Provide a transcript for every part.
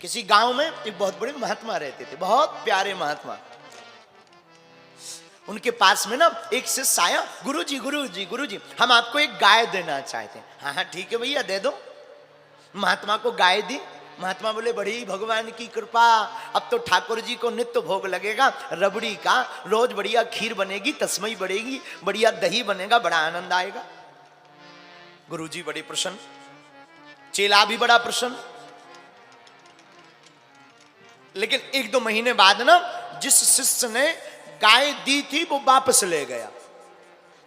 किसी गांव में एक बहुत बड़े महात्मा रहते थे, बहुत प्यारे महात्मा। उनके पास में ना एक शिष्य आया, गुरुजी गुरुजी गुरुजी हम आपको एक गाय देना चाहते हैं। हाँ हाँ ठीक है भैया दे दो। महात्मा को गाय दी। महात्मा बोले बड़ी भगवान की कृपा, अब तो ठाकुर जी को नित्य भोग लगेगा रबड़ी का, रोज बढ़िया खीर बनेगी, तस्मई बढ़ेगी, बढ़िया दही बनेगा, बड़ा आनंद आएगा। गुरुजी बड़े प्रसन्न, चेला भी बड़ा प्रसन्न। लेकिन एक दो महीने बाद ना जिस शिष्य ने गाय दी थी वो वापस ले गया।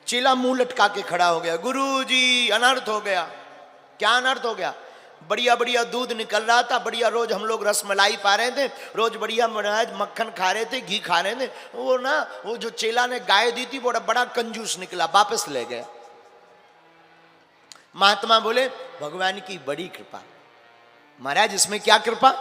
चेला मुंह लटका के खड़ा हो गया, गुरुजी अनर्थ हो गया। क्या अनर्थ हो गया? बढ़िया बढ़िया दूध निकल रहा था, बढ़िया रोज हम लोग रसमलाई पा रहे थे, रोज बढ़िया मक्खन खा रहे थे, घी खा रहे थे। वो जो चेला ने गाय दी थी बड़ा बड़ा कंजूस निकला, वापस ले गया। महात्मा बोले भगवान की बड़ी कृपा। महाराज इसमें क्या कृपा?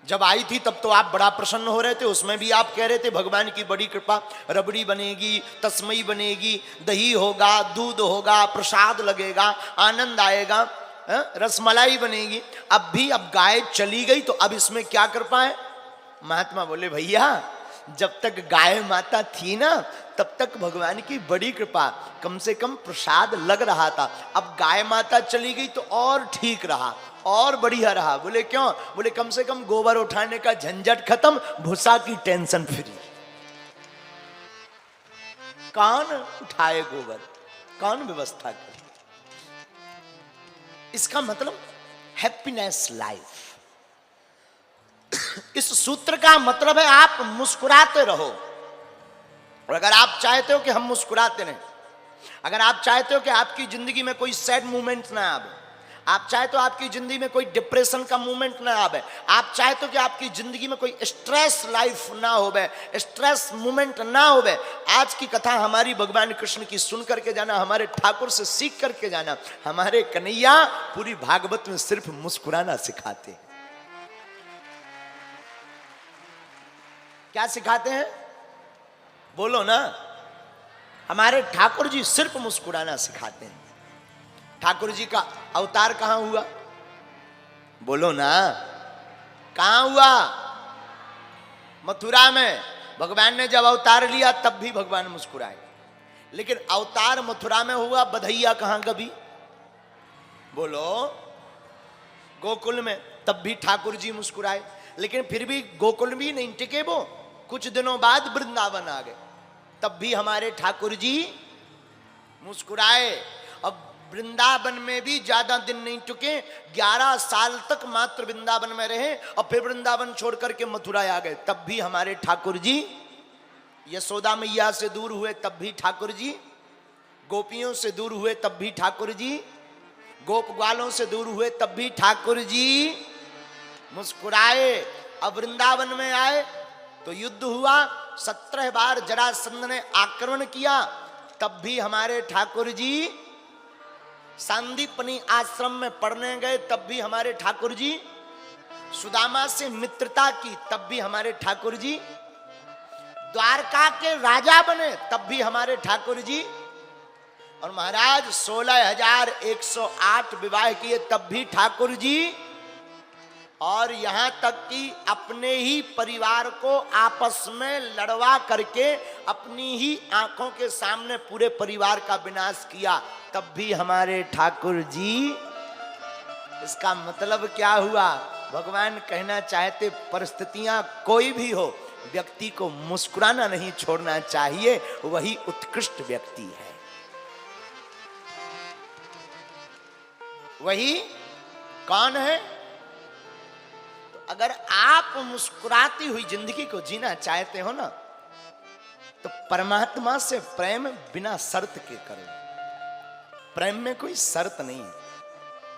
जब आई थी तब तो आप बड़ा प्रसन्न हो रहे थे, उसमें भी आप कह रहे थे भगवान की बड़ी कृपा, रबड़ी बनेगी, तस्मई बनेगी, दही होगा, दूध होगा, प्रसाद लगेगा, आनंद आएगा, रसमलाई बनेगी। अब गाय चली गई तो अब इसमें क्या कृपा है? महात्मा बोले भैया जब तक गाय माता थी ना तब तक भगवान की बड़ी कृपा, कम से कम प्रसाद लग रहा था। अब गाय माता चली गई तो और ठीक रहा, और बढ़िया रहा। बोले क्यों? बोले कम से कम गोबर उठाने का झंझट खत्म, भूसा की टेंशन फ्री। कौन उठाए गोबर, कौन व्यवस्था करे? इसका मतलब हैप्पीनेस लाइफ। इस सूत्र का मतलब है आप मुस्कुराते रहो। और अगर आप चाहते हो कि हम मुस्कुराते रहें, अगर आप चाहते हो कि आपकी जिंदगी में कोई सैड मूवमेंट ना आवे, आप चाहते हो आपकी जिंदगी में कोई डिप्रेशन का मूवमेंट ना आवे, आप चाहते हो कि आपकी जिंदगी में कोई स्ट्रेस लाइफ ना होवे, स्ट्रेस मूवमेंट ना होवे, आज की कथा हमारी भगवान कृष्ण की सुन करके जाना, हमारे ठाकुर से सीख करके जाना। हमारे कन्हैया पूरी भागवत में सिर्फ मुस्कुराना सिखाते हैं। क्या सिखाते हैं? बोलो ना। हमारे ठाकुर जी सिर्फ मुस्कुराना सिखाते हैं। ठाकुर जी का अवतार कहां हुआ? बोलो ना। कहां हुआ? मथुरा में। भगवान ने जब अवतार लिया तब भी भगवान मुस्कुराए, लेकिन अवतार मथुरा में हुआ, बधैया कहां कभी? बोलो। गोकुल में, तब भी ठाकुर जी मुस्कुराए, लेकिन फिर भी गोकुल भी नहीं टिके वो, कुछ दिनों बाद वृंदावन आ गए, तब भी हमारे ठाकुर जी मुस्कुराए। अब वृंदावन में भी ज्यादा दिन नहीं टुके, 11 साल तक मात्र वृंदावन में रहे और फिर वृंदावन छोड़ करके मथुरा आ गए, तब भी हमारे ठाकुर जी यशोदा मैया से दूर हुए, तब भी ठाकुर जी गोपियों से दूर हुए, तब भी ठाकुर जी गोप ग्वालों से दूर हुए, तब भी ठाकुर जी मुस्कुराए। अब वृंदावन में आए तो युद्ध हुआ, 17 बार जरासंध ने आक्रमण किया, तब भी हमारे ठाकुर जी सांदीपनी आश्रम में पढ़ने गए, तब भी हमारे ठाकुर जी सुदामा से मित्रता की, तब भी हमारे ठाकुर जी द्वारका के राजा बने, तब भी हमारे ठाकुर जी, और महाराज 16,108 विवाह किए, तब भी ठाकुर जी, और यहां तक कि अपने ही परिवार को आपस में लड़वा करके अपनी ही आंखों के सामने पूरे परिवार का विनाश किया, तब भी हमारे ठाकुर जी। इसका मतलब क्या हुआ? भगवान कहना चाहते परिस्थितियां कोई भी हो, व्यक्ति को मुस्कुराना नहीं छोड़ना चाहिए, वही उत्कृष्ट व्यक्ति है। वही कौन है? अगर आप मुस्कुराती हुई जिंदगी को जीना चाहते हो ना, तो परमात्मा से प्रेम बिना शर्त के करो। प्रेम में कोई शर्त नहीं है।